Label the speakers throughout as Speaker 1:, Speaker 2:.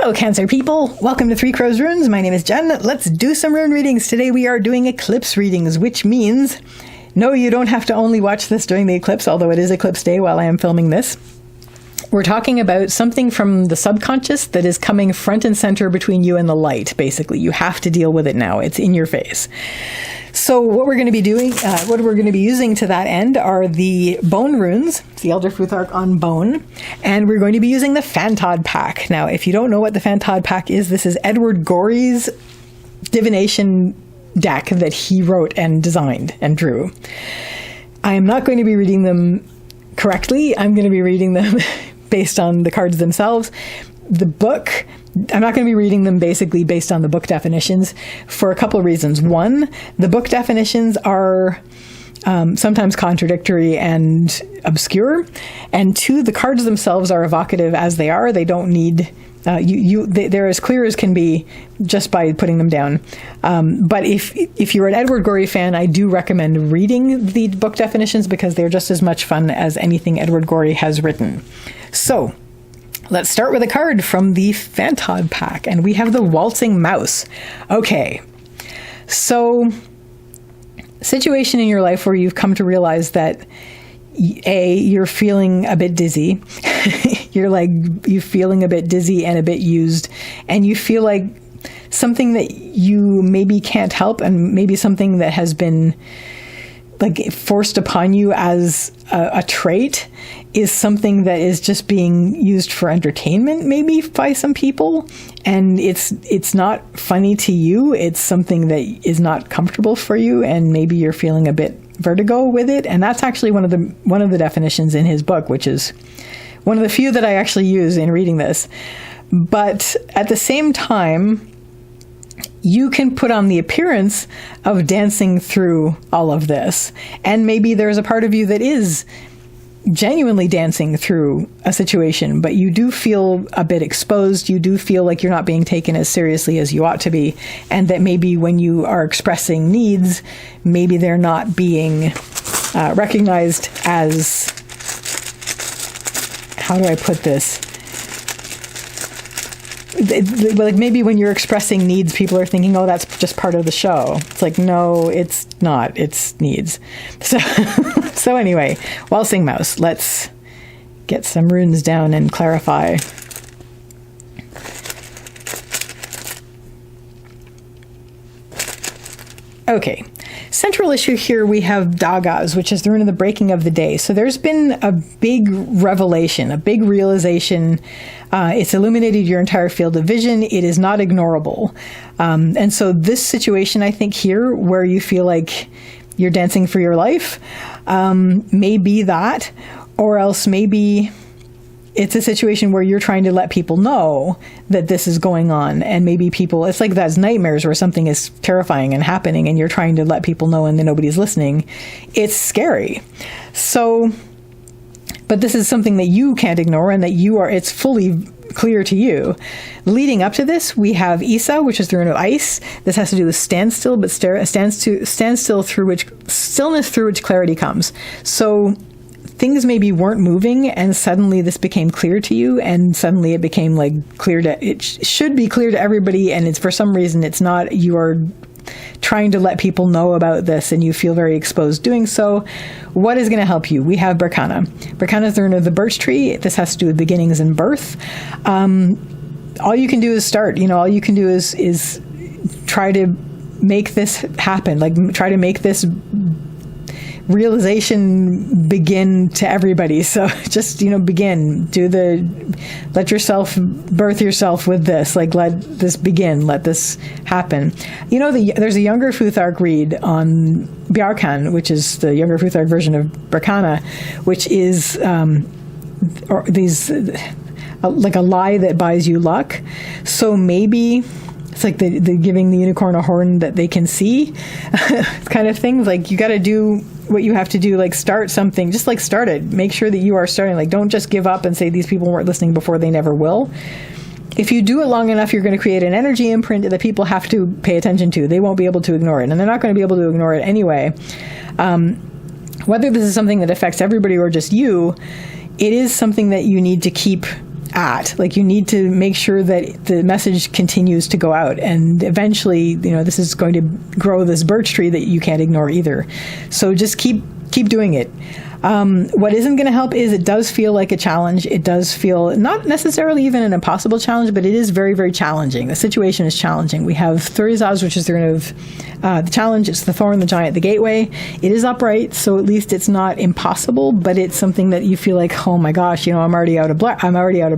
Speaker 1: Hello, Cancer people. Welcome to Three Crows Runes. My name is Jen. Let's do some rune readings. Today we are doing eclipse readings, which means, no, you don't have to only watch this during the eclipse, although it is eclipse day while I am filming this. We're talking about something from the subconscious that is coming front and center between you and the light, basically. You have to deal with it now. It's in your face. So what we're going to be doing, what we're going to be using to that end are the bone runes, the Elder Futhark on bone, and we're going to be using the Fantod Pack. Now, if you don't know what the Fantod Pack is, this is Edward Gorey's divination deck that he wrote and designed and drew. I am not going to be reading them correctly. I'm going to be reading them based on the cards themselves. The book, I'm not going to be reading them basically based on the book definitions for a couple of reasons. One, the book definitions are sometimes contradictory and obscure. And two, the cards themselves are evocative as they are. They don't need, they're as clear as can be just by putting them down. But if you're an Edward Gorey fan, I do recommend reading the book definitions because they're just as much fun as anything Edward Gorey has written. So, let's start with a card from the Fantod Pack, and we have the Waltzing Mouse. Okay, so situation in your life where you've come to realize that you're feeling a bit dizzy. you're feeling a bit dizzy and a bit used, and you feel like something that you maybe can't help, and maybe something that has been like forced upon you as a trait is something that is just being used for entertainment maybe by some people, and it's not funny to you. It's something that is not comfortable for you, and maybe you're feeling a bit vertigo with it. And that's actually one of the definitions in his book, which is one of the few that I actually use in reading this. But at the same time, you can put on the appearance of dancing through all of this. And maybe there's a part of you that is genuinely dancing through a situation, but you do feel a bit exposed. You do feel like you're not being taken as seriously as you ought to be. And that maybe when you are expressing needs, maybe they're not being recognized as, how do I put this? Like maybe when you're expressing needs, people are thinking, oh, that's just part of the show. It's like, no, it's not. It's needs. So anyway, Waltzing Mouse. Let's get some runes down and clarify. Okay. Central issue here, we have Dagas, which is the rune of the breaking of the day. So there's been a big revelation, a big realization. It's illuminated your entire field of vision. It is not ignorable. And so this situation, I think here, where you feel like you're dancing for your life, may be that, or else maybe it's a situation where you're trying to let people know that this is going on. And maybe people, it's like those nightmares where something is terrifying and happening and you're trying to let people know and then nobody's listening. It's scary. So, but this is something that you can't ignore and that it's fully clear to you. Leading up to this, we have Isa, which is the rune of ice. This has to do with standstill, but standstill through which, stillness through which clarity comes. So, things maybe weren't moving and suddenly this became clear to you, and suddenly it became like clear to, it should be clear to everybody, and it's for some reason it's not. You are trying to let people know about this and you feel very exposed doing so. What is going to help you? We have Berkana. Berkana is the rune of the birch tree. This has to do with beginnings and birth. All you can do is start. All you can do is try to make this happen. Like try to make this realization begin to everybody. So just, begin, let yourself birth yourself with this, like let this begin, let this happen. There's a younger Futhark read on Bjarkan, which is the younger Futhark version of Berkana, which is like a lie that buys you luck. So maybe it's like the giving the unicorn a horn that they can see kind of thing. Like you got to do what you have to do, like start something, just like start it. Make sure that you are starting, like don't just give up and say these people weren't listening before, they never will. If you do it long enough, you're going to create an energy imprint that people have to pay attention to. They won't be able to ignore it, and they're not going to be able to ignore it anyway. Whether this is something that affects everybody or just you, it is something that you need to keep at. Like, you need to make sure that the message continues to go out, and eventually, this is going to grow this birch tree that you can't ignore either. So just keep doing it. What isn't going to help is it does feel like a challenge. It does feel not necessarily even an impossible challenge, but it is very, very challenging. The situation is challenging. We have Thurizaz, which is the rune of the challenge. It's the thorn, the giant, the gateway. It is upright, so at least it's not impossible, but it's something that you feel like, oh my gosh, I'm already out of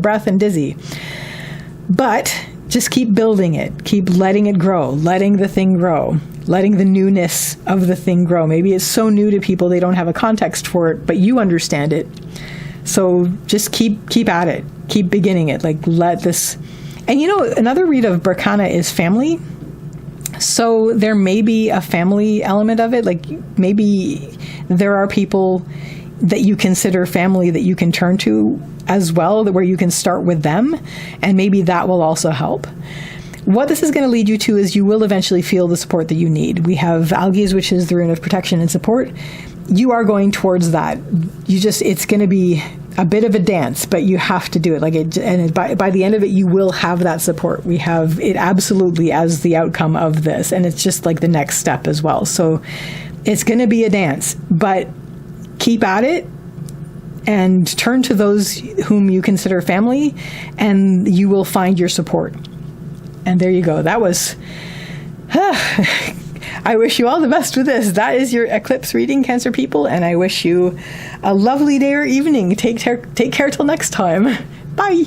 Speaker 1: breath and dizzy. But just keep building it. Keep letting it grow, letting the thing grow, letting the newness of the thing grow. Maybe it's so new to people they don't have a context for it, but you understand it. So just keep at it. Keep beginning it. Like, let this... And another read of Berkana is family. So there may be a family element of it. Like, maybe there are people that you consider family that you can turn to as well, where you can start with them, and maybe that will also help. What this is going to lead you to is you will eventually feel the support that you need. We have Algiz, which is the rune of protection and support. You are going towards that. It's going to be a bit of a dance, but you have to do it. By the end of it, you will have that support. We have it absolutely as the outcome of this, and it's just like the next step as well. So it's going to be a dance, but keep at it and turn to those whom you consider family, and you will find your support. And there you go. That was... I wish you all the best with this. That is your Eclipse reading, Cancer people, and I wish you a lovely day or evening. Take care till next time. Bye.